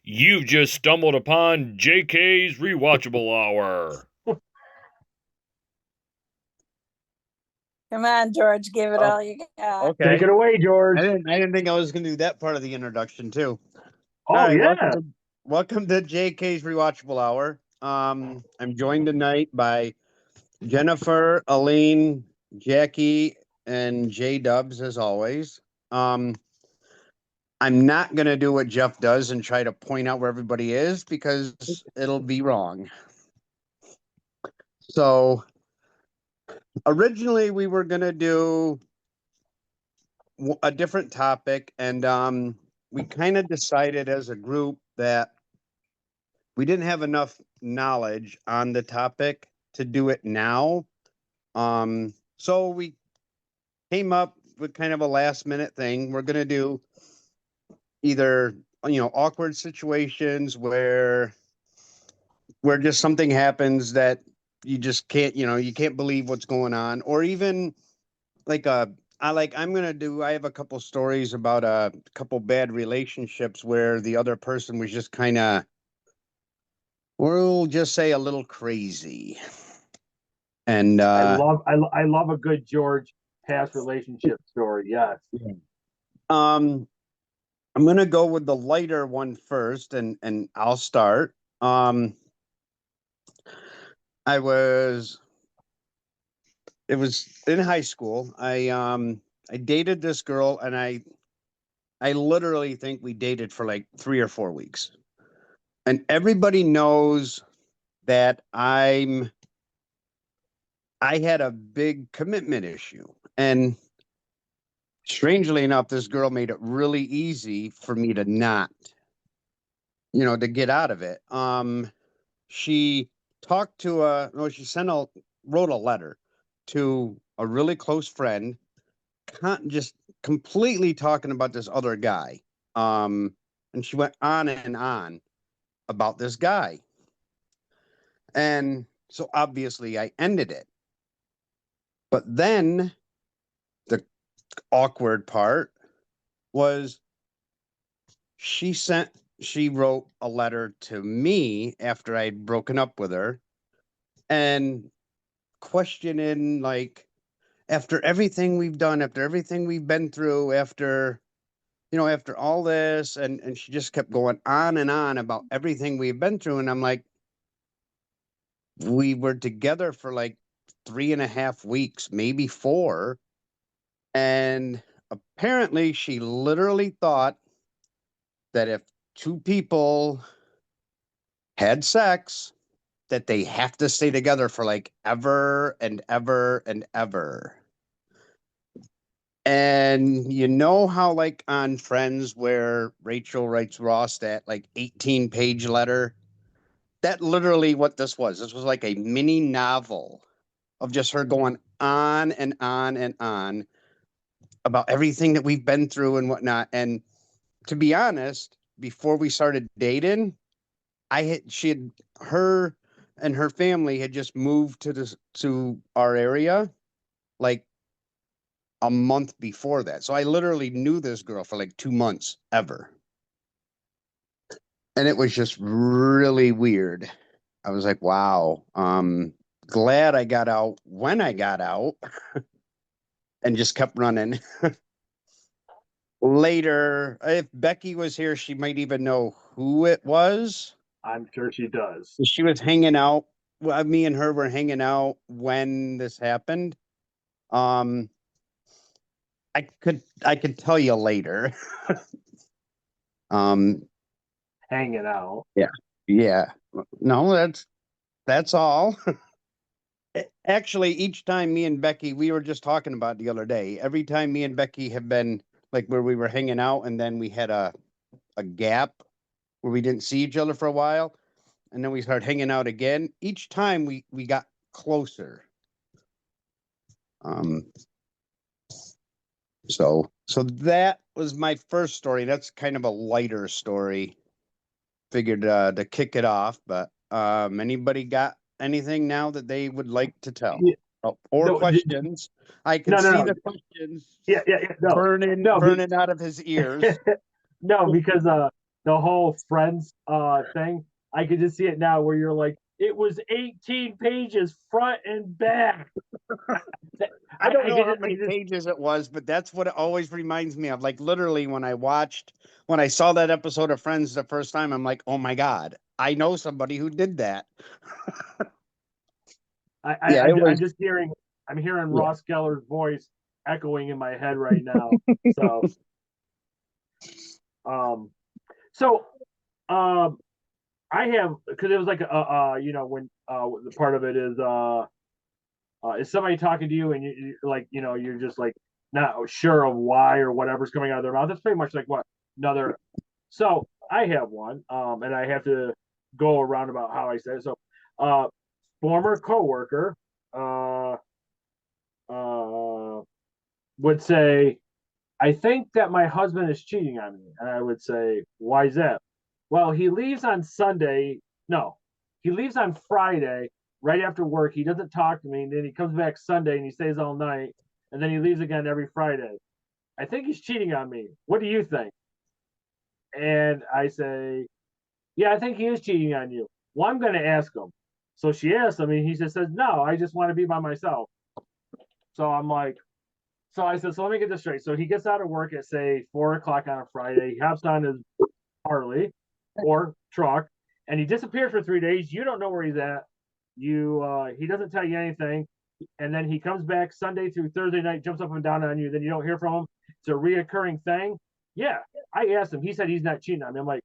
You've just stumbled upon JK's Rewatchable Hour. Come on, George, give it all you got. Okay. Take it away, George. I didn't think I was going to do that part of the introduction too. Oh, All right, yeah. welcome to JK's Rewatchable Hour. I'm joined tonight by Jennifer, Aline, Jackie, and J Dubs as always. I'm not going to do what Jeff does and try to point out where everybody is because it'll be wrong. So originally we were going to do a different topic, and we kind of decided as a group that we didn't have enough knowledge on the topic to do it now. So we came up with kind of a last minute thing. We're going to do either, awkward situations where just something happens that you just can't, you can't believe what's going on, or even like I have a couple stories about a couple bad relationships where the other person was just kind of, we'll just say, a little crazy. And I love a good George past relationship story. Yes. I'm gonna go with the lighter one first, and I'll start. It was in high school. I dated this girl, and I literally think we dated for like 3 or 4 weeks. And everybody knows that I had a big commitment issue. And strangely enough, this girl made it really easy for me to not, to get out of it. She wrote a letter to a really close friend, just completely talking about this other guy. And she went on and on about this guy. And so obviously I ended it. But then the awkward part was she wrote a letter to me after I'd broken up with her and questioning, like, after everything we've done, after everything we've been through, after all this, and she just kept going on and on about everything we've been through. And I'm like, we were together for like 3.5 weeks, maybe 4. And apparently she literally thought that if 2 people had sex, that they have to stay together for like ever and ever and ever. And you know how, like, on Friends where Rachel writes Ross that like 18-page letter? That literally what this was. This was like a mini novel of just her going on and on and on about everything that we've been through and whatnot. And to be honest, before we started dating, her and her family had just moved to our area like a month before that. So I literally knew this girl for like 2 months ever. And it was just really weird. I was like, wow, glad I got out when I got out and just kept running. Later, if Becky was here, she might even know who it was. I'm sure she does. She was hanging out. Well, me and her were hanging out when this happened. I could tell you later. Hanging out. Yeah. No, that's all. Actually, each time me and Becky, we were just talking about the other day. Every time me and Becky have been like where we were hanging out, and then we had a gap where we didn't see each other for a while, and then we started hanging out again. Each time we got closer. So that was my first story. That's kind of a lighter story. Figured to kick it off, but anybody got anything now that they would like to tell? Four No, questions. I can no, see no. the questions Yeah. No, burning out of his ears. no, because the whole Friends thing, I could just see it now where you're like, it was 18 pages front and back. I don't know how many pages it was, but that's what it always reminds me of. Like literally when I saw that episode of Friends the first time, I'm like, oh my God, I know somebody who did that. I'm just hearing Ross Geller's voice echoing in my head right now. So, so, I have, because it was like when the part of it is somebody talking to you and you're like, you're just like not sure of why or whatever's coming out of their mouth. That's pretty much like what another. So I have one, and I have to go around about how I said it. So, former coworker, would say, I think that my husband is cheating on me. And I would say, why is that? Well, he leaves on Sunday. No, he leaves on Friday right after work. He doesn't talk to me. And then he comes back Sunday and he stays all night. And then he leaves again every Friday. I think he's cheating on me. What do you think? And I say, yeah, I think he is cheating on you. Well, I'm going to ask him. So she asks him, and he just says, no, I just want to be by myself. So I'm like, so I said, so let me get this straight. So he gets out of work at say 4 o'clock on a Friday. He hops on his Harley or truck, and he disappears for 3 days. You don't know where he's at. He doesn't tell you anything, and then he comes back Sunday through Thursday night, jumps up and down on you. Then you don't hear from him. It's a reoccurring thing. Yeah, I asked him. He said he's not cheating on me. I'm like,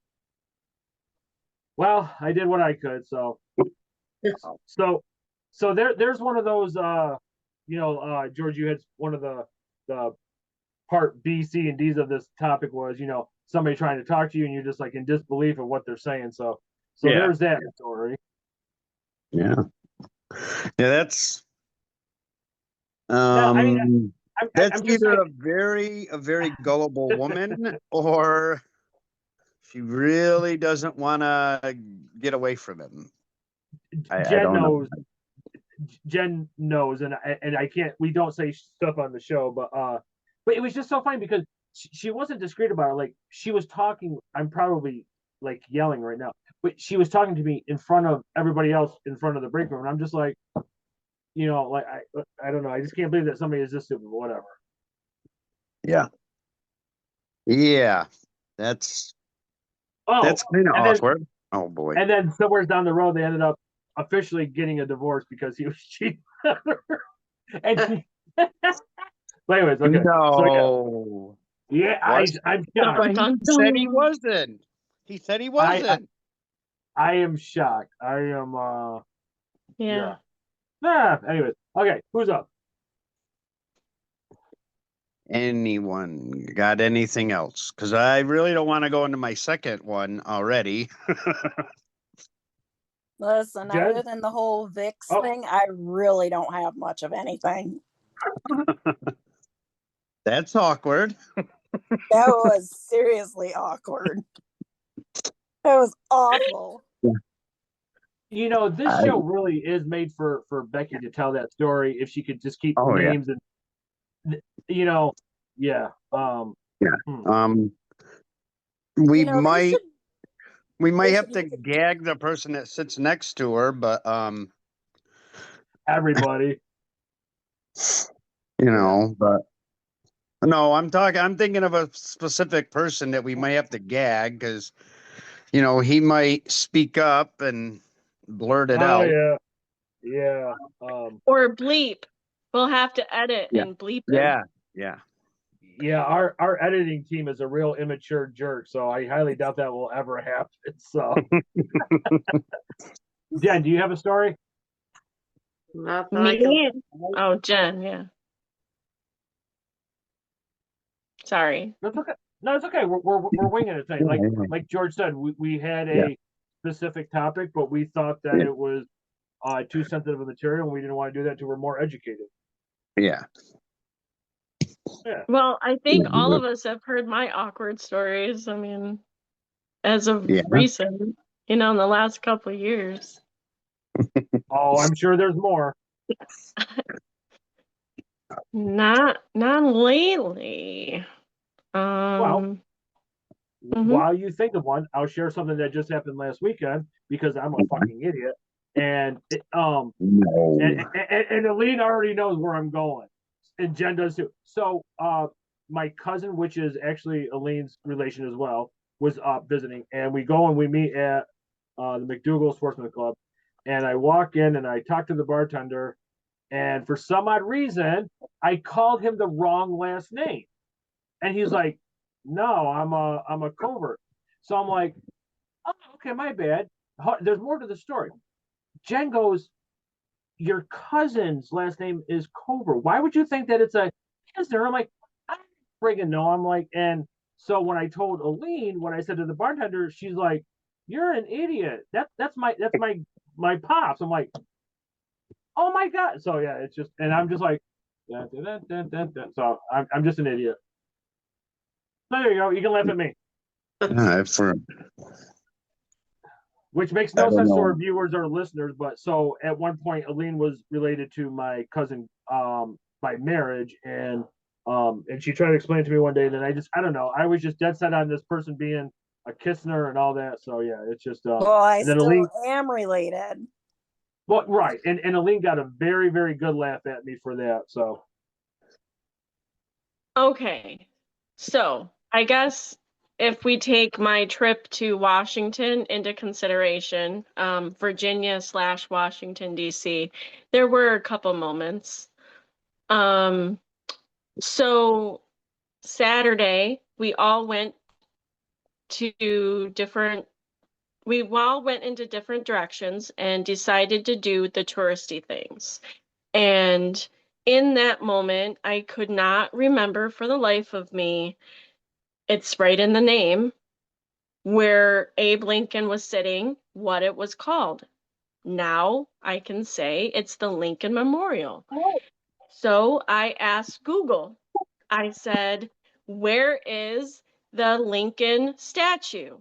well, I did what I could. So there's one of those. George, you had one of the part B, C, and D's of this topic was, somebody trying to talk to you and you're just like in disbelief of what they're saying. So there's that story. Yeah. Yeah, that's No, I mean, that's I'm just either saying, a very gullible woman or she really doesn't want to get away from him. I Jen don't knows. know. Jen knows, and I can't. We don't say stuff on the show, but it was just so funny because she wasn't discreet about it. Like she was talking. I'm probably like yelling right now, but she was talking to me in front of everybody else in front of the break room, and I'm just like, like I don't know. I just can't believe that somebody is this stupid. But whatever. Yeah. Yeah. That's Oh, kind of and then awkward. Oh boy. and then somewhere down the road, they ended up officially getting a divorce because he was cheating. And but anyways, okay. No. So yeah, I'm shocked. But he said he wasn't. He said he wasn't. I am shocked. I am Yeah. Anyways, okay, who's up? Anyone got anything else? Because I really don't want to go into my second one already. Listen, Jen? other than the whole VIX Oh. thing, I really don't have much of anything. That's awkward. That was seriously awkward. That was awful. This show really is made for Becky to tell that story if she could just keep names and yeah. We You know, might they have should to use it. gag the person that sits next to her, but Everybody. but no, I'm thinking of a specific person that we might have to gag because he might speak up and blurt it out. Yeah. Or bleep. We'll have to edit and bleep it. Yeah. Our editing team is a real immature jerk, so I highly doubt that will ever happen. So, Jen, do you have a story? Me? Oh, Jen, yeah. Sorry. That's okay. No, it's okay. We're winging it tonight. Like George said, we had a specific topic, but we thought that it was too sensitive a material, and we didn't want to do that until we're more educated. Yeah. Well, I think all of us have heard my awkward stories. I mean, as of recent, in the last couple of years. Oh, I'm sure there's more. Not lately. Well, Mhm. while you think of one, I'll share something that just happened last weekend because I'm a fucking idiot. And and Aline already knows where I'm going, and Jen does too. So, my cousin, which is actually Aline's relation as well, was visiting, and we go and we meet at the McDougal Sportsman Club, and I walk in and I talk to the bartender, and for some odd reason, I called him the wrong last name, and he's like, "No, I'm a covert." So I'm like, "Oh, okay, my bad." There's more to the story. Jen goes, your cousin's last name is Covert. Why would you think that it's a Kisner? I'm like, I don't friggin' know. I'm like, and so when I told Aline what I said to the bartender, she's like, "You're an idiot. That's my pops." I'm like, "Oh my god!" So yeah, it's just, and I'm just like, da, da, da, da, da. So I'm just an idiot. So there you go. You can laugh at me, For which makes I no don't sense to our know. viewers or listeners. But so at one point, Aline was related to my cousin by marriage, and she tried to explain it to me one day. And then I don't know. I was just dead set on this person being a Kistner and all that. So yeah, it's just Well, I and then still Aline, am related. well, right, and Aline got a very very good laugh at me for that. So Okay. So, I guess if we take my trip to Washington into consideration, Virginia/Washington, D.C., there were a couple moments. Um, so Saturday, to different, we all went into different directions and decided to do the touristy things. And in that moment, I could not remember for the life of me, it's right in the name, where Abe Lincoln was sitting, what it was called. Now I can say it's the Lincoln Memorial. So I asked Google. I said, "Where is the Lincoln statue?"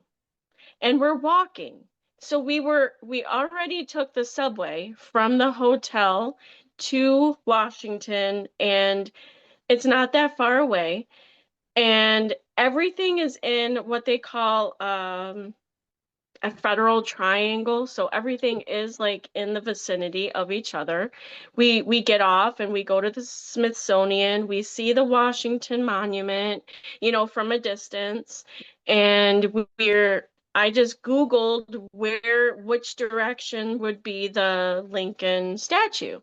And we're walking. So we already took the subway from the hotel to Washington, and it's not that far away. And everything is in what they call a federal triangle, so everything is like in the vicinity of each other. We get off and we go to the Smithsonian. We see the Washington Monument, from a distance, and we're I just Googled which direction would be the Lincoln statue.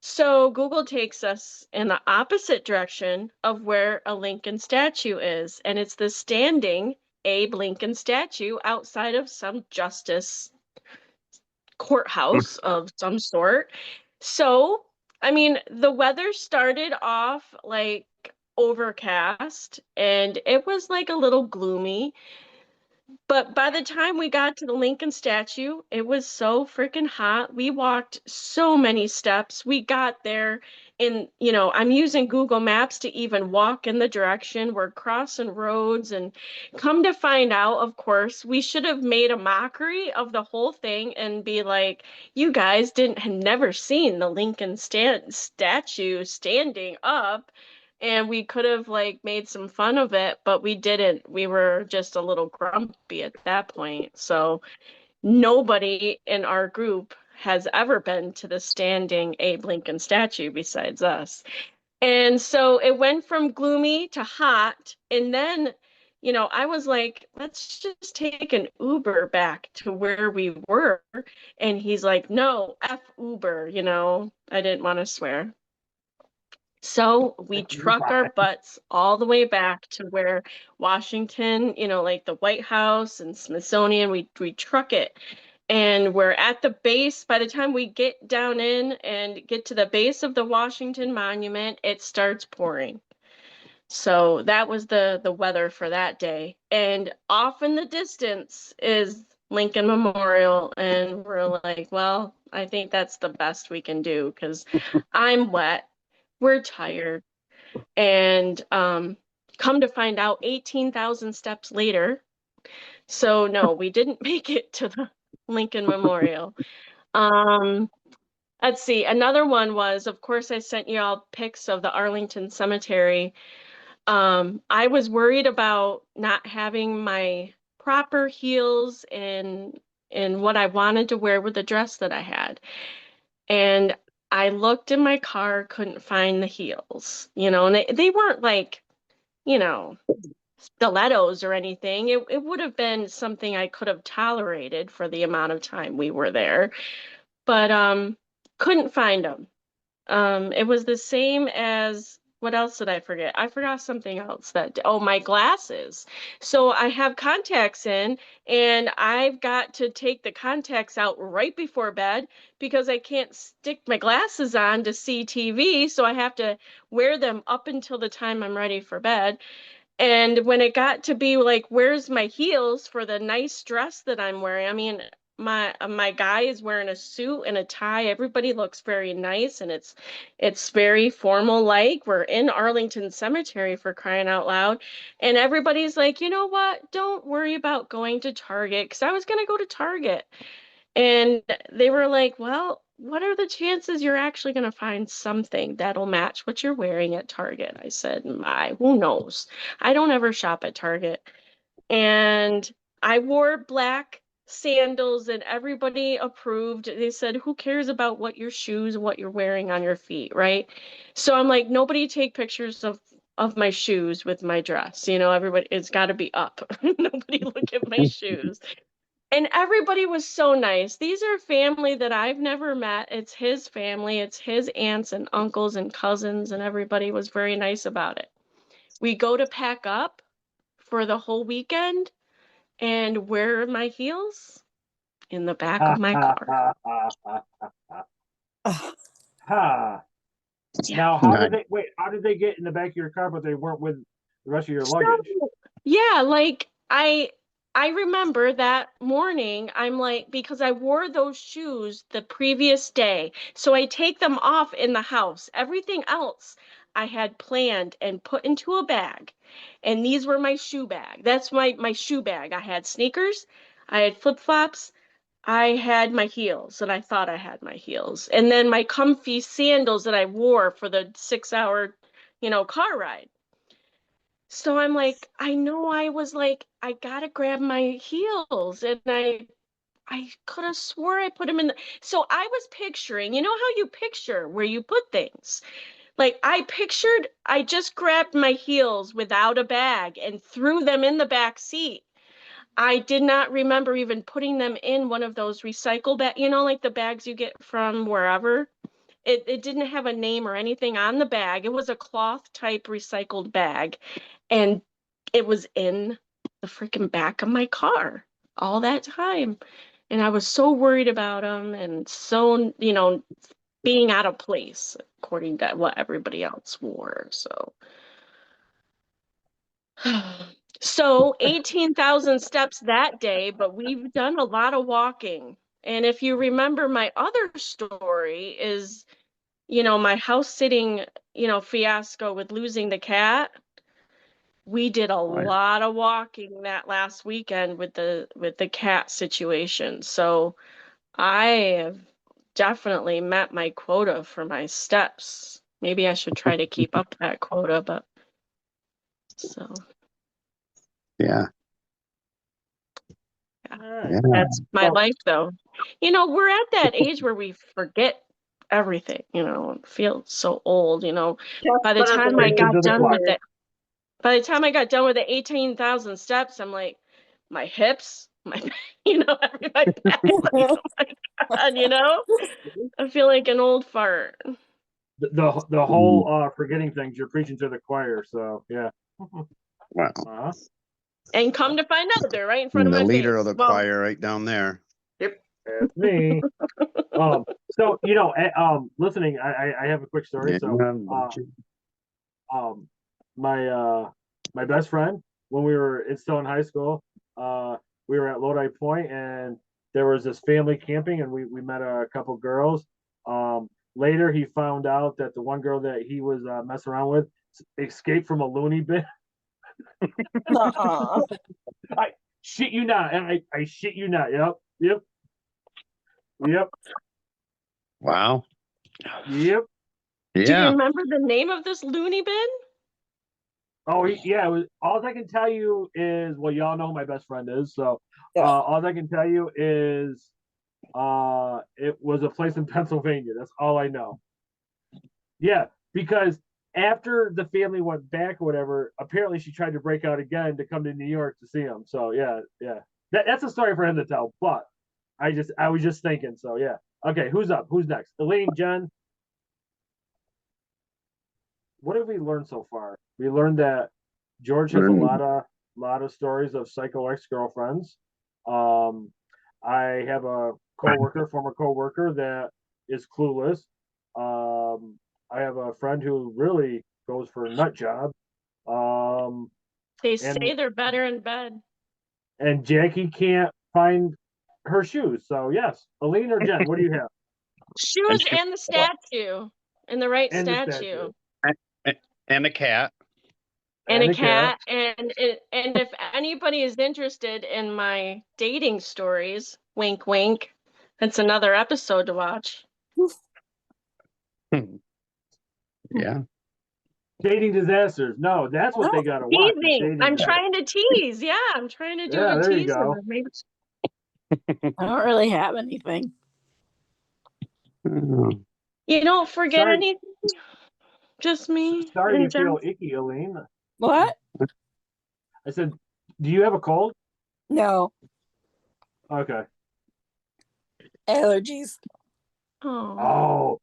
So Google takes us in the opposite direction of where a Lincoln statue is, and it's the standing Abe Lincoln statue outside of some justice courthouse of some sort. So, I mean, the weather started off like overcast and it was like a little gloomy. But by the time we got to the Lincoln statue, it was so freaking hot. We walked so many steps. We got there I'm using Google Maps to even walk in the direction. We're crossing roads and come to find out, of course, we should have made a mockery of the whole thing and be like, you guys didn't had never seen the Lincoln statue standing up, and we could have like made some fun of it, but we didn't. We were just a little grumpy at that point. So nobody in our group has ever been to the standing Abe Lincoln statue besides us. And so it went from gloomy to hot, and then I was like, let's just take an Uber back to where we were. And he's like, no, F Uber, I didn't want to swear. So we you're truck our fine. butts all the way back to where Washington, like the White House and Smithsonian, we truck it. And we're at the base. By the time we get down in and get to the base of the Washington Monument, it starts pouring. So that was the weather for that day. And off in the distance is Lincoln Memorial. And we're like, well, I think that's the best we can do because I'm wet. We're tired. And come to find out 18,000 steps later. So no, we didn't make it to the Lincoln Memorial. Um, Let's see. Another one was, of course, I sent you all pics of the Arlington Cemetery. I was worried about not having my proper heels in what I wanted to wear with the dress that I had. And I looked in my car, couldn't find the heels, and they weren't like, you know, stilettos or anything. It would have been something I could have tolerated for the amount of time we were there, but couldn't find them. It was the same as what else did I forget? I forgot something else my glasses. So I have contacts in and I've got to take the contacts out right before bed because I can't stick my glasses on to see TV. So I have to wear them up until the time I'm ready for bed. And when it got to be like, where's my heels for the nice dress that I'm wearing? I mean, my guy is wearing a suit and a tie. Everybody looks very nice and it's very formal like. We're in Arlington Cemetery for crying out loud. And everybody's like, you know what? Don't worry about going to Target because I was gonna go to Target. And they were like, well, what are the chances you're actually going to find something that'll match what you're wearing at Target? I said, who knows? I don't ever shop at Target. And I wore black sandals and everybody approved. They said, who cares about what your shoes, what you're wearing on your feet, right? So I'm like, nobody take pictures of my shoes with my dress. Everybody, it's got to be up. Nobody look at my shoes. And everybody was so nice. These are family that I've never met. It's his family, it's his aunts and uncles and cousins, and everybody was very nice about it. We go to pack up for the whole weekend, and where are my heels? In the back of my car. Ha. Yeah. Now, how did they get in the back of your car, but they weren't with the rest of your luggage? Yeah, like I remember that morning, I'm like, because I wore those shoes the previous day. So I take them off in the house. Everything else I had planned and put into a bag. And these were my shoe bag. That's my shoe bag. I had sneakers, I had flip-flops, I had my heels, and I thought I had my heels. And then my comfy sandals that I wore for the 6-hour, car ride. So I'm like, I know I was like, I gotta grab my heels. And I could have swore I put them in so I was picturing, you know how you picture where you put things? Like I pictured I just grabbed my heels without a bag and threw them in the back seat. I did not remember even putting them in one of those recycle bag, like the bags you get from wherever. It didn't have a name or anything on the bag. It was a cloth type recycled bag. And it was in the freaking back of my car all that time. And I was so worried about them and so, being out of place according to what everybody else wore. So 18,000 steps that day, but we've done a lot of walking. And if you remember my other story is, my house sitting, fiasco with losing the cat. We did a lot of walking that last weekend with the cat situation. So I have definitely met my quota for my steps. Maybe I should try to keep up that quota, but so Yeah. that's my life though. We're at that age where we forget everything, feel so old, by the time I got done with it. By the time I got done with the 18,000 steps, I'm like, my hips, every my back, like, oh my God, I feel like an old fart. The whole forgetting things, you're preaching to the choir, so yeah. Wow. And come to find out, they're right in front of my The face. leader of the choir right down there. Yep, that's me. So listening, I have a quick story. Yeah. So my best friend, when we were still in high school, we were at Lodi Point and there was this family camping and we met a couple girls. Later he found out that the one girl that he was messing around with escaped from a loony bin. Uh-uh. I shit you not. I shit you not. Yep. Wow. Yep. Do you Yeah. remember the name of this loony bin? Oh, yeah. It was, all I can tell you is, well, y'all know who my best friend is. So Yeah. all I can tell you is it was a place in Pennsylvania. That's all I know. Yeah, because after the family went back or whatever, apparently she tried to break out again to come to New York to see him. So yeah. That's a story for him to tell. But I was just thinking. So yeah. Okay, who's up? Who's next? Elaine, Jen. What have we learned so far? We learned that George has a lot of stories of psycho ex girlfriends. Um, I have a former coworker that is clueless. I have a friend who really goes for a nut job. Um, They and say they're better in bed. and Jackie can't find her shoes. So yes, Aline or Jen, what do you have? Shoes and the statue. And the right And the statue. statue. And a cat. And a a cat. cat. And if anybody is interested in my dating stories, wink wink, that's another episode to watch. Yeah. Dating disasters. No, that's what they gotta watch. is Teasing. dating I'm disasters. trying to tease. Yeah, I'm trying to do Yeah, a there you teaser. go. Maybe I don't really have anything. you don't forget Sorry. anything. Just me Sorry you and Jen. feel icky, Aline. What? I said, do you have a cold? No Okay. allergies. Oh. Oh,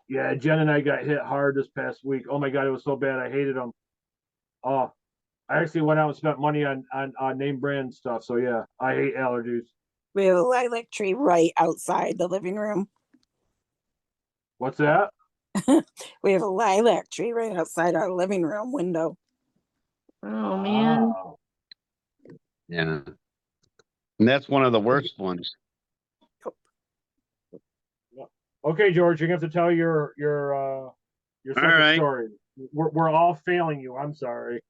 yeah. Jen and I got hit hard this past week. Oh my god, it was so bad. I hated them. Oh, I actually went out and spent money on name brand stuff. So yeah, I hate allergies. We have a lilac tree right outside the living room. What's that? We have a lilac tree right outside our living room window. Oh man. Oh. Yeah. And that's one of the worst ones. Okay, George, you're gonna have to tell your second right. story. We're all failing you. I'm sorry.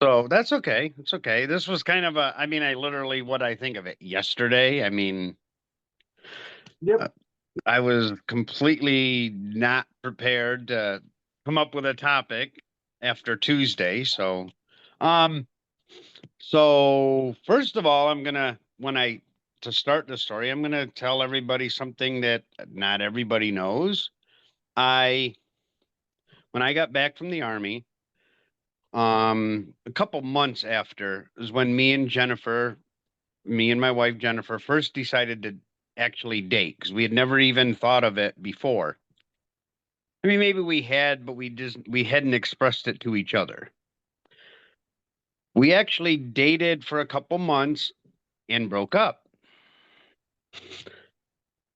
So that's okay. It's okay. This was kind of I literally what I think of it yesterday. Yep. I was completely not prepared to come up with a topic after Tuesday. So first of all, to start the story, I'm gonna tell everybody something that not everybody knows. When I got back from the army, a couple months after is when me and my wife Jennifer first decided to actually date because we had never even thought of it before. Maybe we had, but we hadn't expressed it to each other. We actually dated for a couple months and broke up.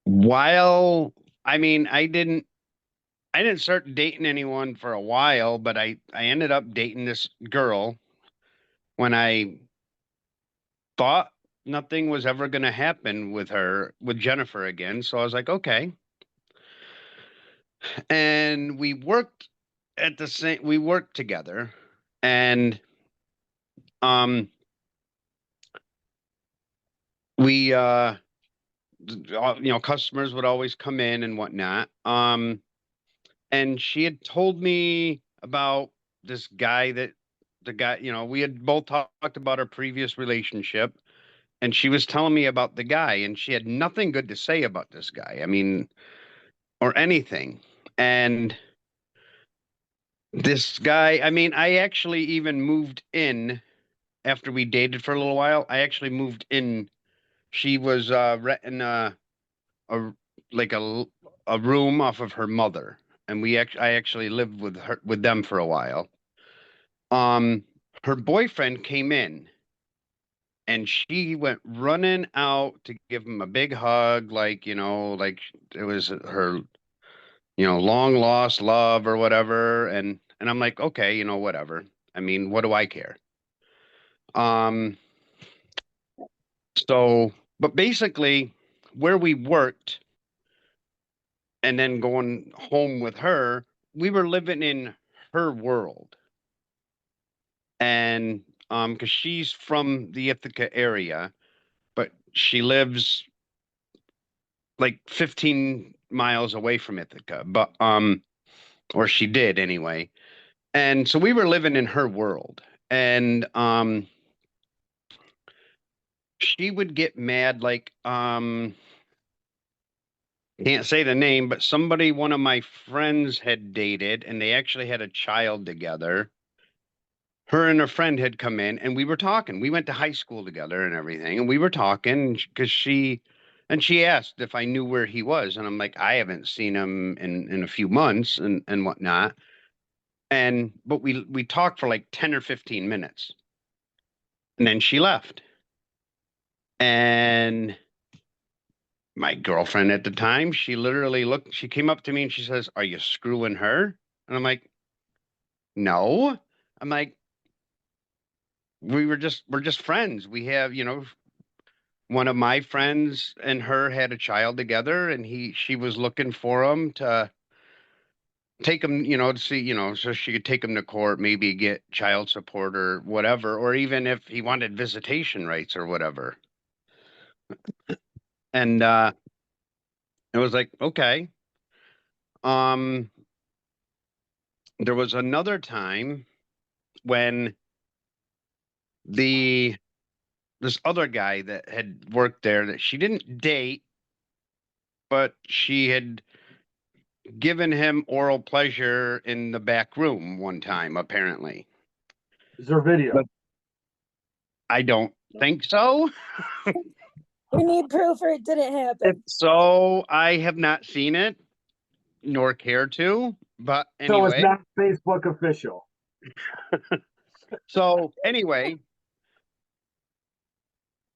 While I didn't start dating anyone for a while, but I ended up dating this girl when I thought nothing was ever going to happen with Jennifer again. So I was like, okay. And we worked together, and um we customers would always come in and whatnot. And she had told me about this guy we had both talked about our previous relationship, and she was telling me about the guy, and she had nothing good to say about this guy. Or anything. And this guy, I actually even moved in after we dated for a little while. I actually moved in. She was renting a like a room off of her mother, and I actually lived with them for a while. Her boyfriend came in, and she went running out to give him a big hug, like it was her long lost love or whatever. And I'm like, okay, whatever. What do I care? Um, but basically, where we worked and then going home with her, we were living in her world. And because she's from the Ithaca area, but she lives like 15 miles away from Ithaca, but or she did anyway. And so we were living in her world. And she would get mad like can't say the name, but somebody one of my friends had dated and they actually had a child together. Her and her friend had come in and we were talking. We went to high school together and everything. And we were talking because she asked if I knew where he was. And I'm like, I haven't seen him in a few months and whatnot. But we talked for like 10 or 15 minutes. And then she left. And my girlfriend at the time, she literally she came up to me and she says, "Are you screwing her?" And I'm like, "No." I'm like, we're just friends. We have, one of my friends and her had a child together and she was looking for him to take him, to see, so she could take him to court, maybe get child support or whatever, or even if he wanted visitation rights or whatever. And it was like, okay. Um, there was another time when this other guy that had worked there that she didn't date, but she had given him oral pleasure in the back room one time, apparently. Is there video? But I don't think so. We need proof or it didn't If happen. so, I have not seen it, nor care to. But So it's anyway, not Facebook official. so anyway,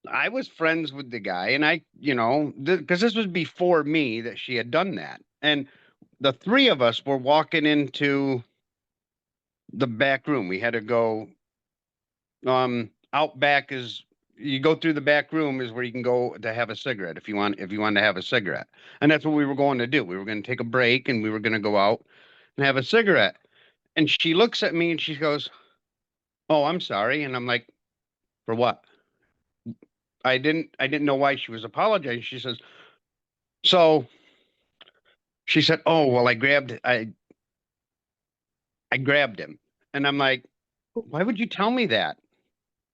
I was friends with the guy, and I, because this was before me that she had done that. And the three of us were walking into the back room. We had to go out back is you go through the back room is where you can go to have a cigarette if you want to have a cigarette. And that's what we were going to do. We were going to take a break and we were going to go out and have a cigarette. And she looks at me and she goes, "Oh, I'm sorry." And I'm like, "For what?" I didn't know why she was apologizing. She says, "So," she said, "Oh, well, I grabbed him." And I'm like, "Why would you tell me that?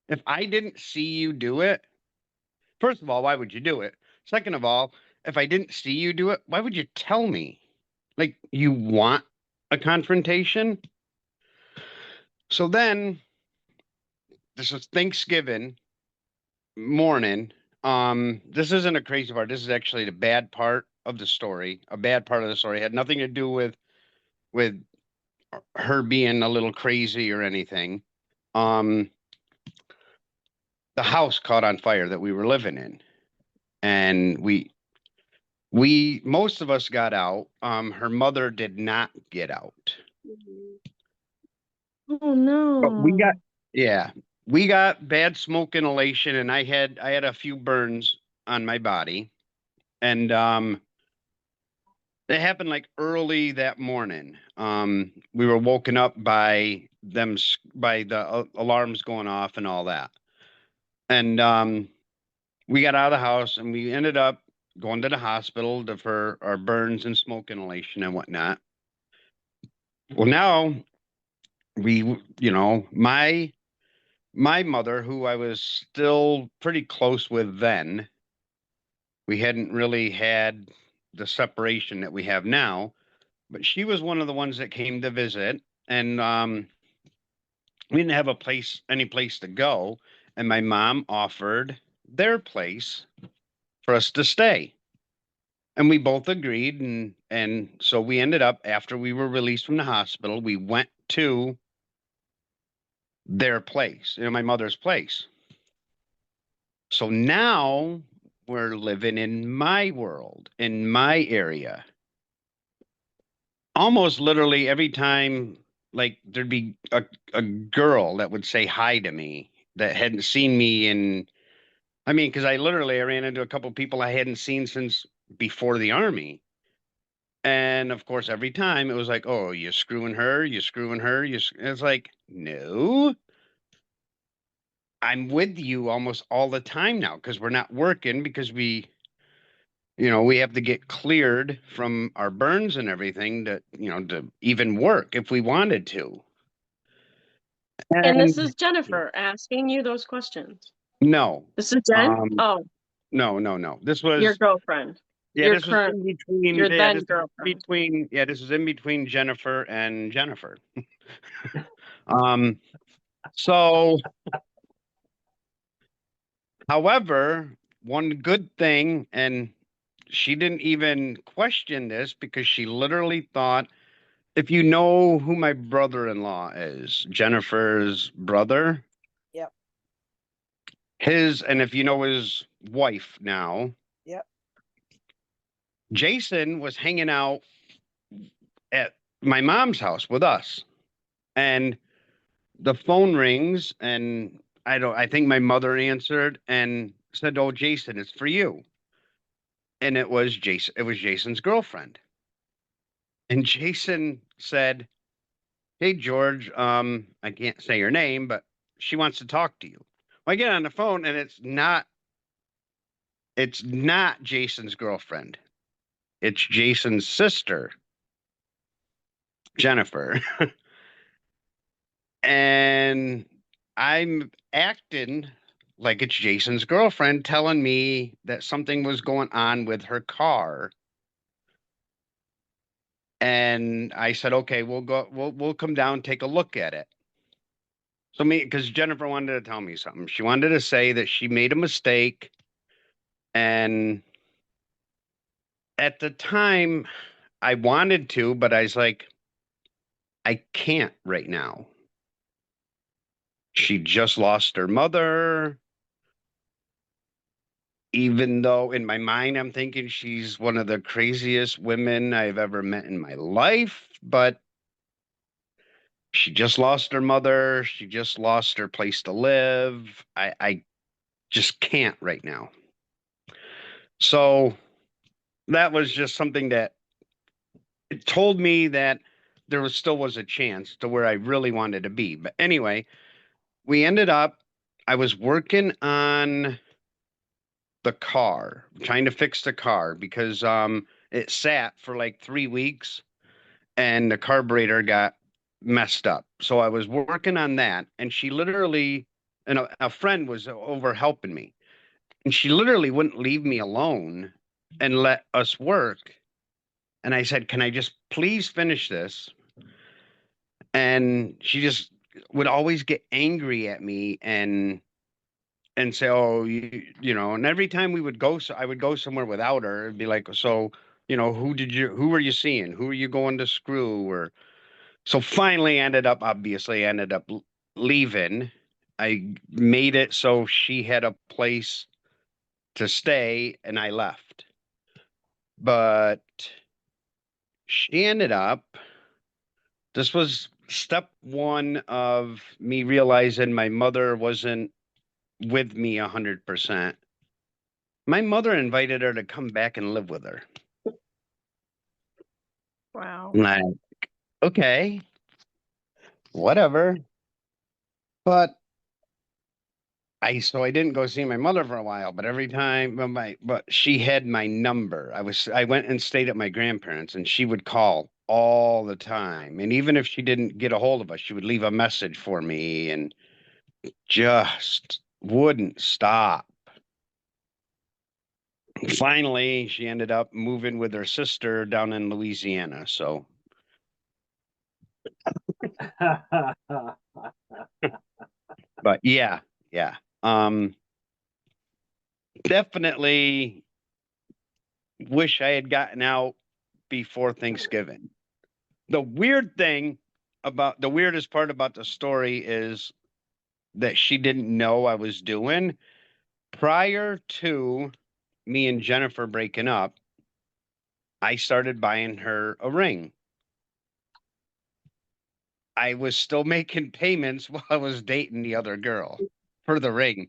If I didn't see you do it, first of all, why would you do it? Second of all, if I didn't see you do it, why would you tell me? Like, you want a confrontation?" So then, this is Thanksgiving morning. This isn't a crazy part. This is actually the bad part of the story. A bad part of the story. It had nothing to do with her being a little crazy or anything. Um, the house caught on fire that we were living in, and we most of us got out. Her mother did not get out. Oh But we got no. yeah, we got bad smoke inhalation and I had a few burns on my body. And it happened like early that morning. We were woken up by by the alarms going off and all that. And we got out of the house and we ended up going to the hospital for our burns and smoke inhalation and whatnot. Well, now my mother, who I was still pretty close with then, we hadn't really had the separation that we have now, but she was one of the ones that came to visit, and we didn't have any place to go, and my mom offered their place for us to stay. And we both agreed, and so we ended up after we were released from the hospital, we went to their place, my mother's place. So now we're living in my world, in my area. Almost literally every time, like there'd be a girl that would say hi to me that hadn't seen me in, I mean, because I ran into a couple of people I hadn't seen since before the army. And of course, every time it was like, "Oh, you screwing her? You screwing her?" It's like, no, I'm with you almost all the time now because we're not working because we have to get cleared from our burns and everything to even work if we wanted to. And this And is Jennifer asking you those questions. no, This is Jen? Oh, no. This your was, girlfriend. yeah, Your this was current, in between, your yeah, then this is girlfriend. between, yeah, this is in between Jennifer and Jennifer. Um, so, however, one good thing, and she didn't even question this because she literally thought, if you know who my brother-in-law is, Jennifer's brother, Yep. and if you know his wife now, Yep. Jason was hanging out at my mom's house with us. And the phone rings, and I think my mother answered and said, "Oh, Jason, it's for you." And it was Jason's girlfriend. And Jason said, "Hey, George, I can't say her name, but she wants to talk to you." Well, I get on the phone, and it's not Jason's girlfriend. It's Jason's sister, Jennifer. And I'm acting like it's Jason's girlfriend telling me that something was going on with her car. And I said, "Okay, we'll come down, take a look at it." So because Jennifer wanted to tell me something. She wanted to say that she made a mistake. And at the time I wanted to, but I was like, I can't right now. She just lost her mother. Even though in my mind I'm thinking she's one of the craziest women I've ever met in my life, but she just lost her mother. She just lost her place to live. I just can't right now. So that was just something that it told me that still was a chance to where I really wanted to be. But anyway, we ended up, I was working on the car, trying to fix the car because it sat for like 3 weeks and the carburetor got messed up. So I was working on that, and she literally, and a friend was over helping me, and she literally wouldn't leave me alone and let us work. And I said, "Can I just please finish this?" And she just would always get angry at me and say, "Oh, and every time we would go, so I would go somewhere without her. It'd be like, "So, who were you seeing? Who are you going to screw?" Or so finally ended up leaving. I made it so she had a place to stay and I left. But she ended up, this was step one of me realizing my mother wasn't with me 100%. My mother invited her to come back and live with her. Wow. And okay, whatever. But so I didn't go see my mother for a while, but every time but she had my number. I went and stayed at my grandparents, and she would call all the time. And even if she didn't get a hold of us, she would leave a message for me and just wouldn't stop. Finally, she ended up moving with her sister down in Louisiana. So, but yeah, yeah. Definitely wish I had gotten out before Thanksgiving. The weirdest part about the story is that she didn't know I was doing. Prior to me and Jennifer breaking up, I started buying her a ring. I was still making payments while I was dating the other girl for the ring.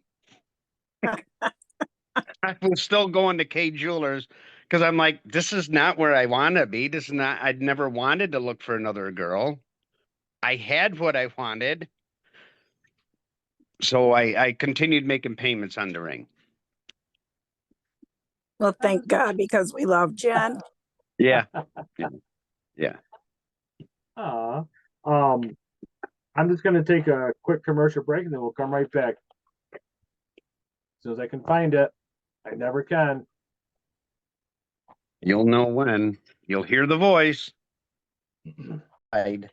I was still going to K Jewelers because I'm like, this is not where I want to be. This is not, I'd never wanted to look for another girl. I had what I wanted. So I continued making payments on the ring. Well, thank God, because we love Jen. Yeah. Yeah. I'm just going to take a quick commercial break and then we'll come right back. As soon as I can find it. I never can. You'll know when. You'll hear the voice. We didn't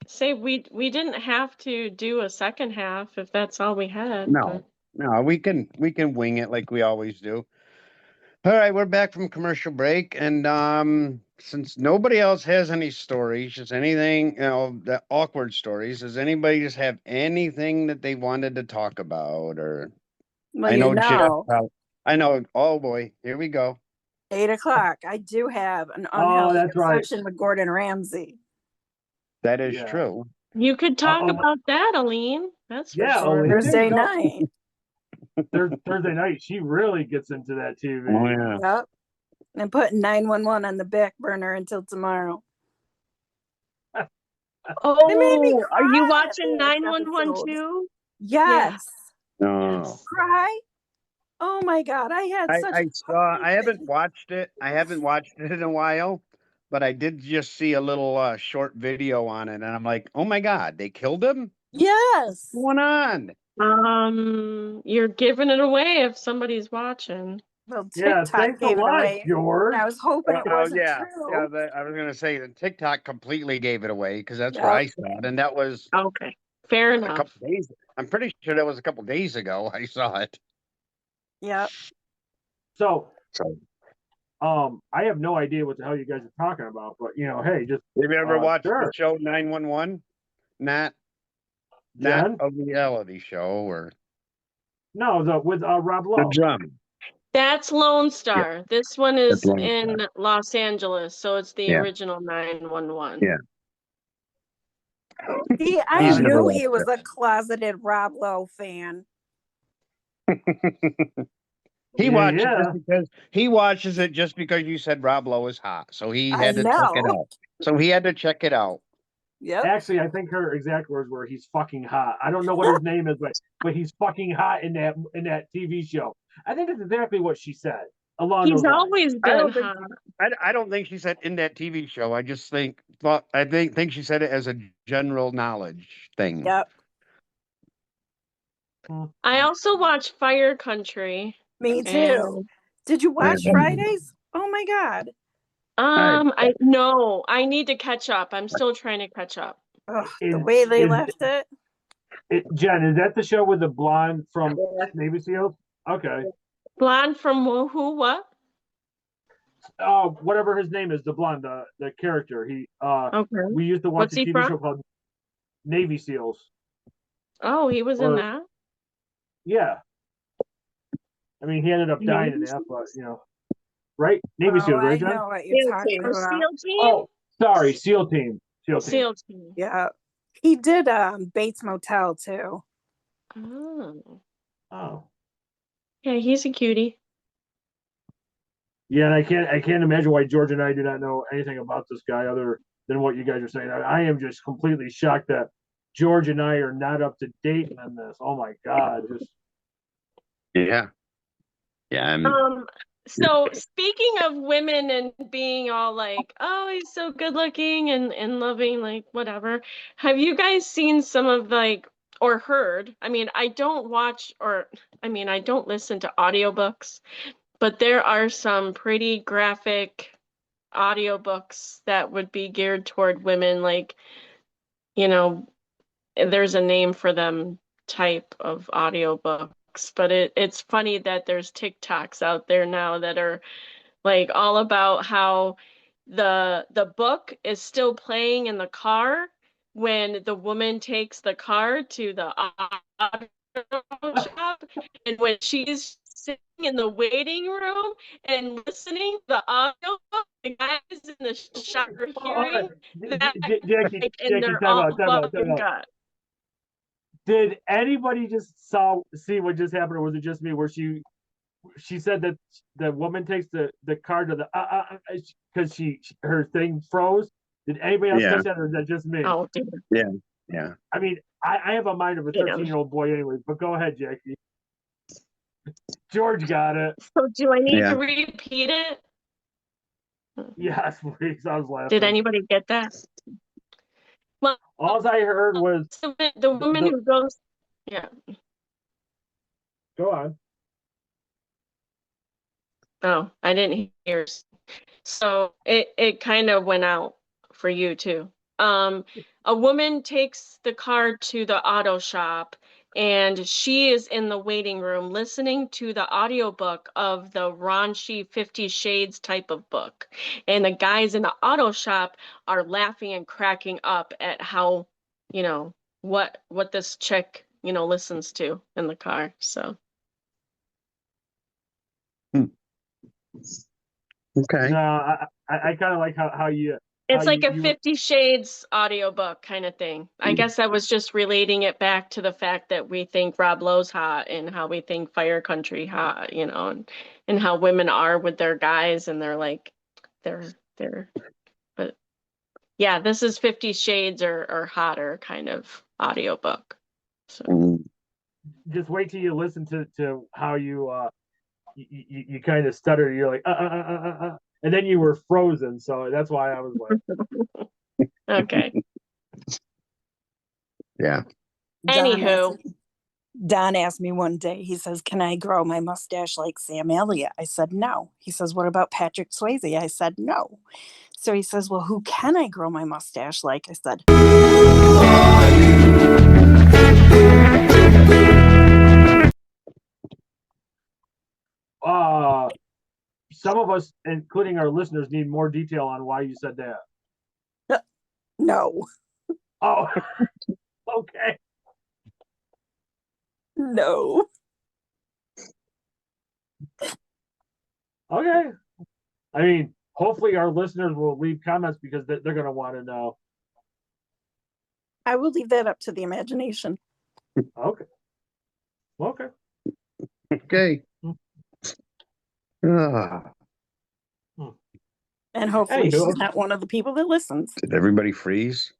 say we didn't have to do a second half if that's all we had. No, no, we can wing it like we always do. All right, we're back from commercial break, and since nobody else has any stories, just anything, the awkward stories, does anybody just have anything that they wanted to talk about? Or Well, I know Jeff. know, I know. Oh boy, here we go. 8 o'clock. I do have an Oh, unhealthy that's right. obsession with Gordon Ramsay. That is Yeah. true. You could talk Uh-oh. about that, Aline. That's for Yeah, sure. Aline. Thursday Go. night. Thursday night, she really gets into that TV. Oh yeah. Yep. And putting 911 on the back burner until tomorrow. They made me Oh, are you cry at watching the last 911 episode. too? Yes. No. Yes. Cry. Oh my God. I had such I a saw. I haven't thing. watched it. I haven't watched it in a while, but I did just see a little short video on it, and I'm like, oh my God, they killed him. Yes. What's going on? You're giving it away if somebody's watching. Well, Yeah, TikTok thanks a gave it lot, away. George. I was hoping it Oh wasn't yeah, true. yeah. I was gonna say the TikTok completely gave it away because that's where Yep. I saw it, and that was Okay, fair a enough. couple days. I'm pretty sure that was a couple days ago. I saw it. Yep. So, So, I have no idea what the hell you guys are talking about, but hey, just have you ever watched sure. the show 911? Not Jen? a reality show or No, with Rob the Lowe. drum. That's Lone Star. This one is Lone in Los Angeles, so it's the Yeah. original 911. Yeah. See, He's I never knew he watched was a closeted Rob Lowe fan. He watches Yeah. it because you said Rob Lowe is hot, so he I had to check it know. out. So he had to check it out. Yep. Actually, I think her exact words were, "He's fucking hot." I don't know what his name is, but he's fucking hot in that TV show. I think that's exactly what she said. Along He's those lines. always I been don't think hot. I don't think she said in that TV show. I just think think she said it as a general knowledge thing. Yep. I also watch Fire Country. Me too. And, Did you watch Yeah. Fridays? Oh my God. I need to catch up. I'm still trying to catch up. Ugh, the way they left it. Jen, is that the show with the blonde from Navy SEALs? Okay. Blonde from who? What? Whatever his name is, the blonde, the character. Okay. We used to watch What's a he TV from? show called Navy SEAls. Oh, he was in that? Yeah. I mean, he ended up dying in that, but right? Navy SEAls, right, I Jen? know what you're talking Or about. SEAL Team? Oh, sorry, SEAL Team. SEAL Team. Yeah. He did Bates Motel too. Oh. Yeah, he's a cutie. Yeah, and I can't imagine why George and I do not know anything about this guy other than what you guys are saying. I am just completely shocked that George and I are not up to date on this. Oh my God. Yeah. So speaking of women and being all like, oh, he's so good looking and loving, like whatever. Have you guys seen some of or heard? I mean, I don't listen to audiobooks, but there are some pretty graphic audiobooks that would be geared toward women, like, there's a name for them type of audiobooks, but it's funny that there's TikToks out there now that are like all about how the book is still playing in the car when the woman takes the car to the audio shop, and when she's sitting in the waiting room and listening to the audio book, the guy is in the shop hearing that, Jackie, and they're all fucking gut. Did anybody just see what just happened, or was it just me? Where she said that the woman takes the car to the because her thing froze. Did anybody else catch that, or is that just me? Oh, Yeah. Yeah. I mean, I have a mind of a 13-year-old boy, anyways. But go ahead, Jackie. George got it. So do I need Yeah. to repeat it? Yes, please. I was laughing. Did anybody get that? Well, All I heard was the woman who goes, yeah. go on. Oh, I didn't hear. So it kind of went out for you too. A woman takes the car to the auto shop and she is in the waiting room listening to the audiobook of the raunchy 50 Shades type of book. And the guys in the auto shop are laughing and cracking up at how, what this chick, listens to in the car. So Okay. No, I kind of like how you. it's how like a you 50 Shades audiobook kind of thing. I guess I was just relating it back to the fact that we think Rob Lowe's hot and how we think Fire Country hot, and how women are with their guys and they're like, but yeah, this is 50 Shades or hotter kind of audiobook. So Mm. just wait till you listen to how you kind of stutter. You're like and then you were frozen. So that's why I was like, okay. Yeah. Anywho. Don asked me one day, he says, can I grow my mustache like Sam Elliott? I said, no. He says, what about Patrick Swayze? I said, no. So he says, well, who can I grow my mustache like? I said, some of us, including our listeners, need more detail on why you said that. no, Oh, okay. no. Okay. I mean, hopefully our listeners will leave comments because they're going to want to know. I will leave that up to the imagination. Okay. Okay. Okay. And hopefully Anywho. she's not one of the people that listens. Did everybody freeze?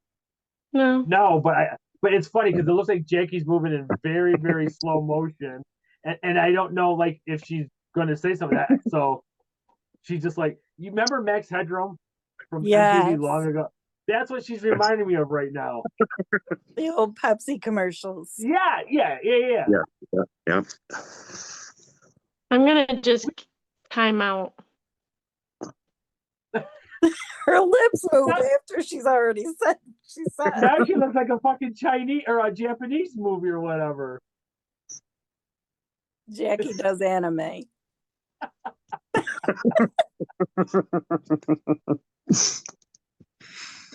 No, but it's funny because it looks like JK'z moving in very, very slow motion. And I don't know like if she's going to say something like that. So she's just like, you remember Max Headroom from MTV long ago? That's what she's reminding me of right now. The old Pepsi commercials. Yeah. I'm gonna just time out. Her lips move after she's already said she said. Now she looks like a fucking Chinese or a Japanese movie or whatever. Jackie does anime.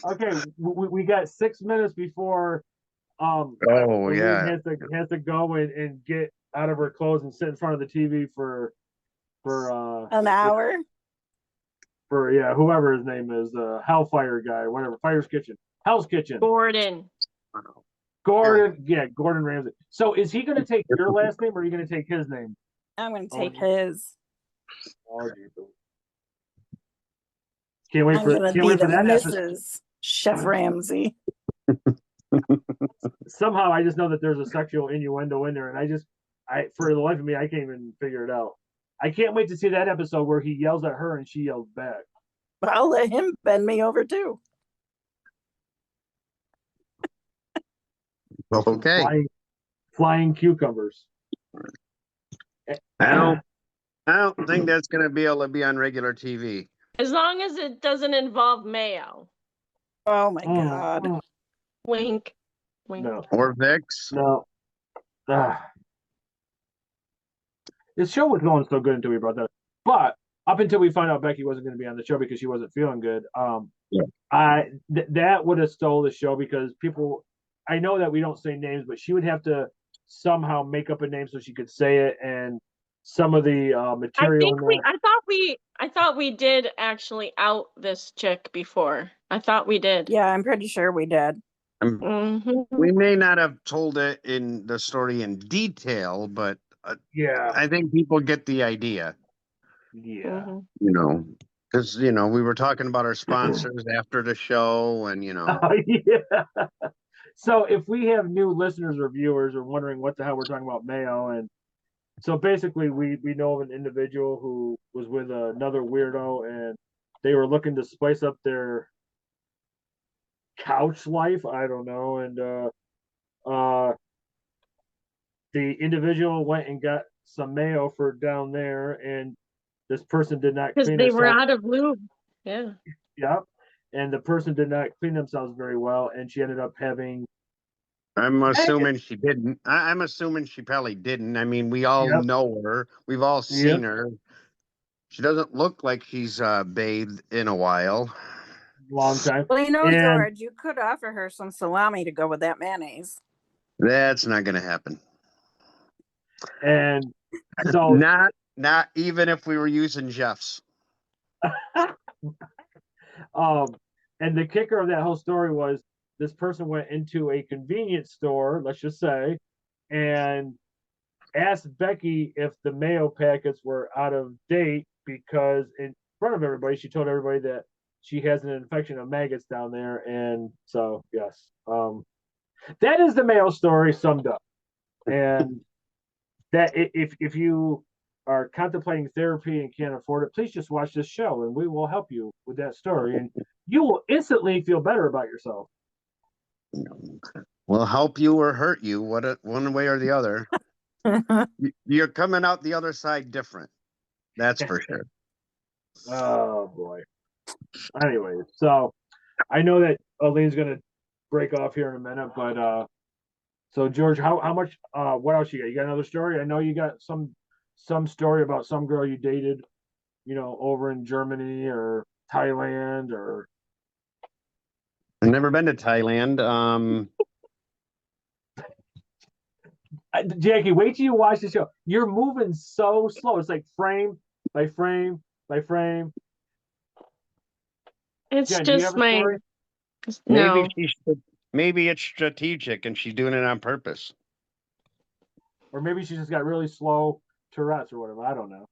Okay, we got 6 minutes before yeah. has to go and get out of her clothes and sit in front of the TV for an hour. For whoever his name is, Hellfire guy, whatever, Hell's Kitchen. Gordon Ramsay. So is he going to take your last name or are you going to take his name? I'm going to take his. Oh, Jesus. Can't wait I'm for going to be the Mrs. Chef Ramsay. Somehow I just know that there's a sexual innuendo in there, and I for the life of me I can't even figure it out. I can't wait to see that episode where he yells at her and she yells back. I'll let him bend me over too. Okay. Flying cucumbers. I don't think that's going to be able to be on regular TV. As long as it doesn't involve mayo. Oh my God. Wink. No. Or Vicks. No. This show was going so good until we brought that up. But up until we found out Becky wasn't going to be on the show because she wasn't feeling good, that would have stole the show because people, I know that we don't say names, but she would have to somehow make up a name so she could say it, and some of the material. I thought we did actually out this chick before. I thought we did. Yeah, I'm pretty sure we did. We may not have told it in the story in detail, but I think people get the idea. Yeah. Because, we were talking about our sponsors after the show and, yeah. So if we have new listeners or viewers or wondering what the hell we're talking about mayo, and So basically, we know of an individual who was with another weirdo, and they were looking to spice up their couch life. I don't know, and uh, the individual went and got some mayo for down there, and this person did not Because clean they were herself. out of lube. Yeah. Yep, and the person did not clean themselves very well, and she ended up having. I'm assuming she didn't. I'm assuming she probably didn't. I mean, we all Yep. know her. We've all Yep. seen her. She doesn't look like she's bathed in a while. Long time. Well, And George, you could offer her some salami to go with that mayonnaise. That's not going to happen. and so Not even if we were using Jeff's. and the kicker of that whole story was this person went into a convenience store, let's just say, and asked Becky if the mayo packets were out of date because in front of everybody, she told everybody that she has an infection of maggots down there. And so, yes, that is the mayo story summed up. And that if you are contemplating therapy and can't afford it, please just watch this show and we will help you with that story. And you will instantly feel better about yourself. We'll help you or hurt you, one way or the other. You're coming out the other side different. That's for sure. Oh boy. Anyway, so I know that Aleen's gonna break off here in a minute, but so George, how much what else you got? You got another story? I know you got some story about some girl you dated, over in Germany or Thailand or I've never been to Thailand. Jackie, wait till you watch the show. You're moving so slow. It's like frame by frame by frame. It's Jen, do you have just a my story? no. Maybe it's strategic and she's doing it on purpose. Or maybe she just got really slow Tourette's or whatever. I don't know.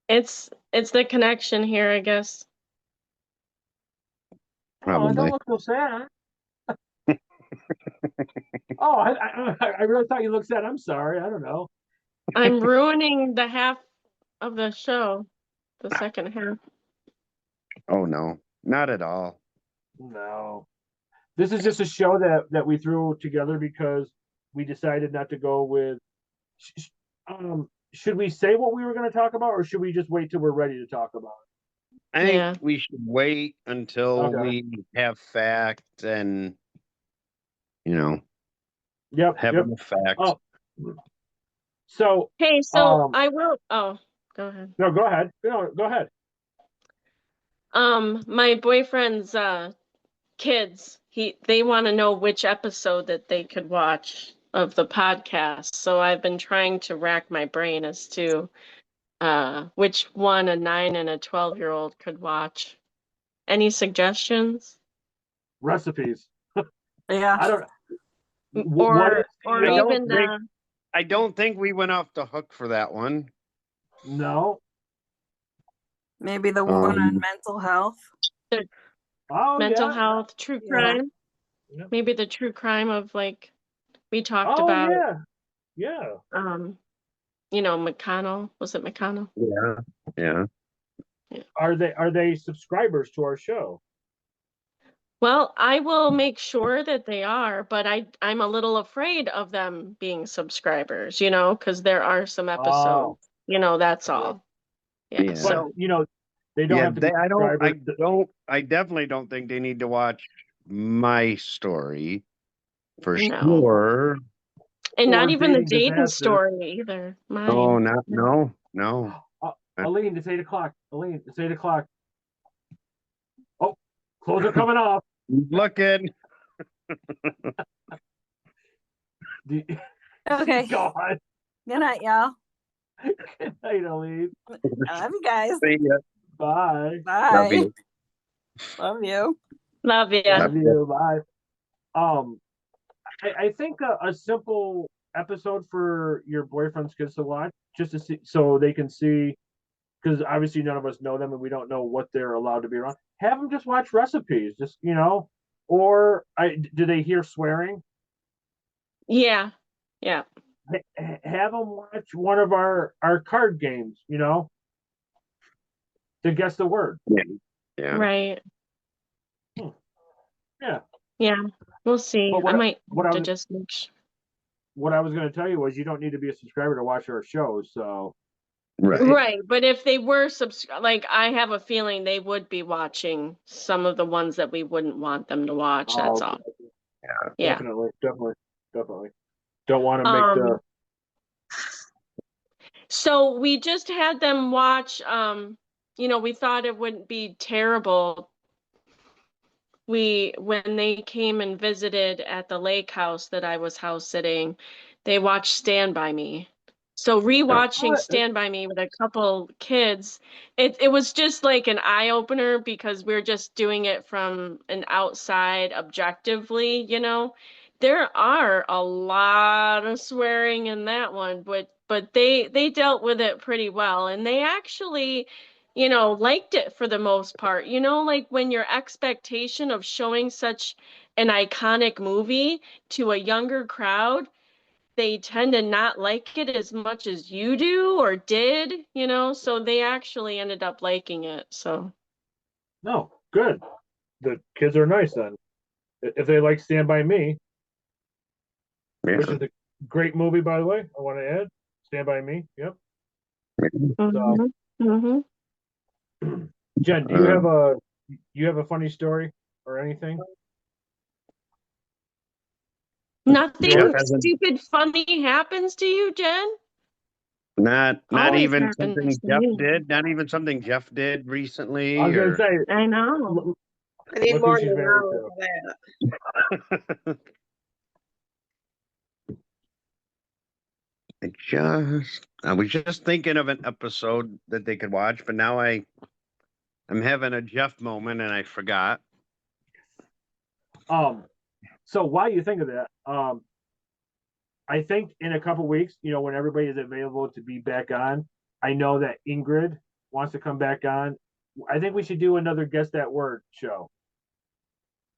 It's the connection here, I guess. Probably. Oh, don't look so sad. Oh, I really thought you looked sad. I'm sorry. I don't know. I'm ruining the half of the show, the second half. Oh no, not at all. No. This is just a show that we threw together because we decided not to go with. Should we say what we were going to talk about, or should we just wait till we're ready to talk about it? I think we should wait until we have facts and have enough facts. Oh. So hey, so I will. Oh, go ahead. No, go ahead. No, go ahead. My boyfriend's kids, they want to know which episode that they could watch of the podcast. So I've been trying to rack my brain as to which one a 9 and a 12-year-old could watch. Any suggestions? Recipes. Yeah. I don't. I don't think we went off the hook for that one. No. Maybe the one on mental health. Mental health, true crime. Yeah. Maybe the true crime of we talked about. Yeah. McConnell. Was it McConnell? Yeah. Are they subscribers to our show? Well, I will make sure that they are, but I'm a little afraid of them being subscribers, because there are some episodes, that's all. Yeah. So, they don't have to be I definitely don't think they need to watch my story for sure. And not even the dating story either. Mine. Oh, no. Aleen, it's 8:00. Aleen, it's 8:00. Oh, clothes are coming off. Looking. Okay. God. Good night, y'all. Good night, Aleen. I love you guys. See ya. Bye. Bye. Love you. Love you. Love you. Love you. Bye. I think a simple episode for your boyfriend's kids to watch, just to see, so they can see, because obviously none of us know them and we don't know what they're allowed to be around. Have them just watch recipes, just or do they hear swearing? Yeah. have them watch one of our card games, you know, to guess the word. Yeah. Right. Yeah. Yeah. We'll see. But I might what have I to was just make sure. what I was going to tell you was you don't need to be a subscriber to watch our shows. So Right. Right, but if they were like, I have a feeling they would be watching some of the ones that we wouldn't want them to watch. That's all. Yeah. definitely. Don't want to make the. So we just had them watch. We thought it wouldn't be terrible. When they came and visited at the lake house that I was house sitting, they watched Stand By Me. So rewatching Stand By Me with a couple kids, it was just like an eye opener because we're just doing it from an outside objectively, There are a lot of swearing in that one, but they dealt with it pretty well, and they actually liked it for the most part. Like when your expectation of showing such an iconic movie to a younger crowd, they tend to not like it as much as you do or did, so they actually ended up liking it. So, No, good. The kids are nice then. If they like Stand By Me, which is a great movie, by the way, I want to add Stand By Me. Yep. So, Jen, do you have a funny story or anything? Nothing stupid funny happens to you, Jen? Not Always even happens something to Jeff me. did. Not even something Jeff did recently. I was gonna say, I know. I need look more who she's than an married hour to. for that. I was just thinking of an episode that they could watch, but now I'm having a Jeff moment and I forgot. So while you think of that, I think in a couple weeks, when everybody is available to be back on, I know that Ingrid wants to come back on. I think we should do another Guess That Word show.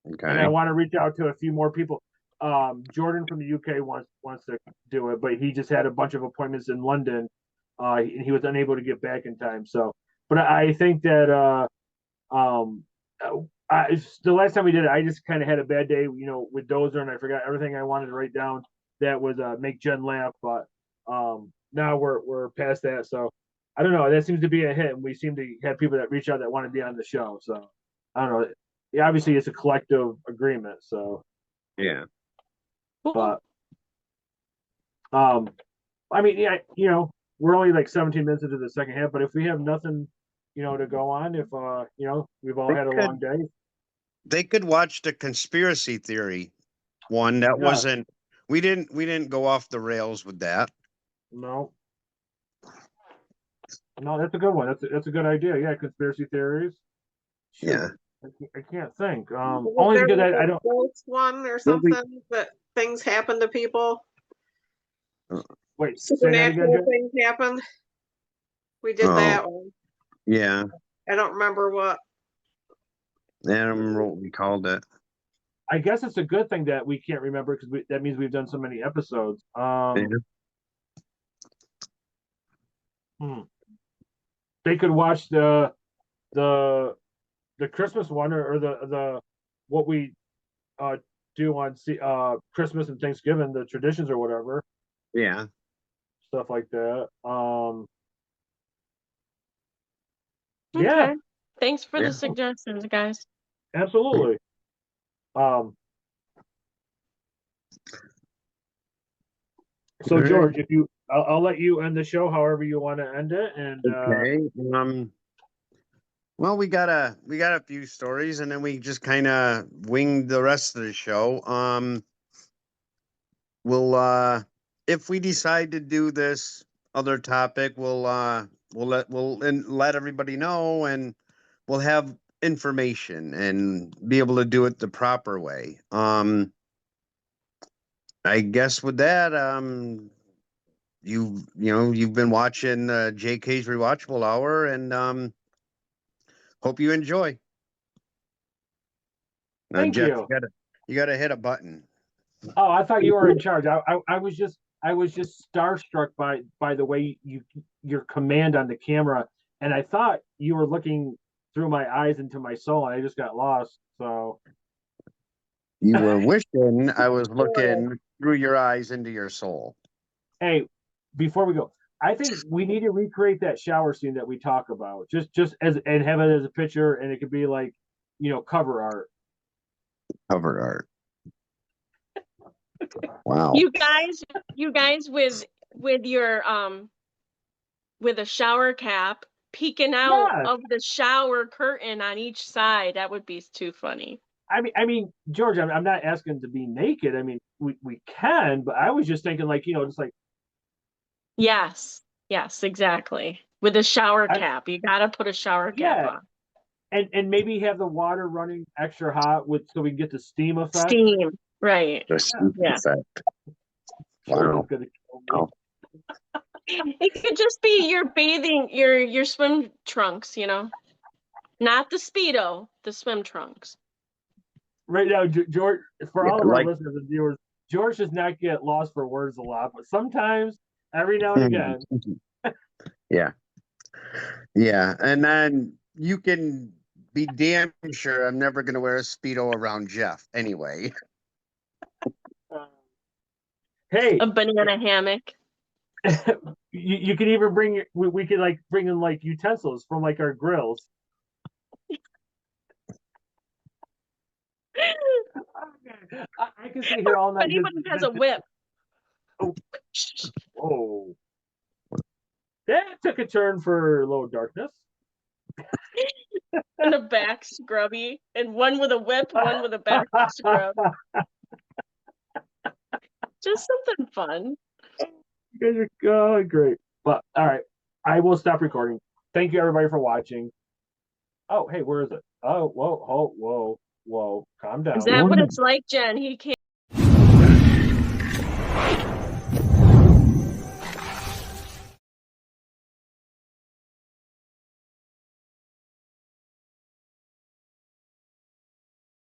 Okay. And I want to reach out to a few more people. Jordan from the UK wants to do it, but he just had a bunch of appointments in London, and he was unable to get back in time. So, but I think that the last time we did it, I just kind of had a bad day, with Dozer, and I forgot everything I wanted to write down. That was make Jen laugh, but now we're past that. So I don't know. That seems to be a hit, and we seem to have people that reach out that want to be on the show. So I don't know. Yeah, obviously it's a collective agreement. So Yeah. but I mean, yeah, we're only like 17 minutes into the second half, but if we have nothing, to go on, if we've all had a long day. They could watch the conspiracy theory one. That wasn't. We didn't go off the rails with that. No, that's a good one. That's a good idea. Yeah, conspiracy theories. Sure. Yeah. I can't think. Only because I don't. Ghost one or something that things happen to people. Wait, supernatural things happen. We did that one. Yeah. I don't remember what. I don't remember what we called it. I guess it's a good thing that we can't remember because that means we've done so many episodes. They could watch the Christmas one or the what we do on Christmas and Thanksgiving, the traditions or whatever. Yeah. Stuff like that. Okay. Yeah. Thanks for the suggestions, guys. Absolutely. So George, if I'll let you end the show however you want to end it. And okay. Well, we got a few stories, and then we just kind of winged the rest of the show. We'll if we decide to do this other topic, we'll let everybody know, and we'll have information and be able to do it the proper way. I guess with that, you've been watching JK'z Rewatchable Hour, and hope you enjoy. Thank Jeff, you. You gotta hit a button. Oh, I thought you were in charge. I I was just starstruck by the way your command on the camera, and I thought you were looking through my eyes into my soul, and I just got lost. So You were wishing I was looking through your eyes into your soul. hey, before we go, I think we need to recreate that shower scene that we talk about, just as and have it as a picture, and it could be like, cover art. Cover art. Wow. You guys with your with a shower cap peeking out Yes. of the shower curtain on each side. That would be too funny. I mean, George, I'm not asking to be naked. I mean, we can, but I was just thinking, like, just like, Yes, exactly. With a shower cap. You gotta put a shower cap yeah, on. and maybe have the water running extra hot so we can get the steam effect. Steam. Right. The steam Yeah. effect. George Wow. is gonna kill me. Oh. It could just be your bathing, your swim trunks, not the Speedo, the swim trunks. Right now, George, for Yeah, all of our like- listeners and viewers, George does not get lost for words a lot, but sometimes, every now and again, Yeah. Yeah. And then you can be damn sure I'm never going to wear a Speedo around Jeff anyway. hey, A banana hammock. you can even bring we could like bring in like utensils from like our grills. I can sit here all night. Anybody has a whip. Oh, that took a turn for a little darkness. And a back scrubby, and one with a whip, one with a back scrub. Just something fun. You guys are great. But all right, I will stop recording. Thank you everybody for watching. Oh, hey, where is it? Oh, whoa, calm down. Is that what it's like, Jen? He can't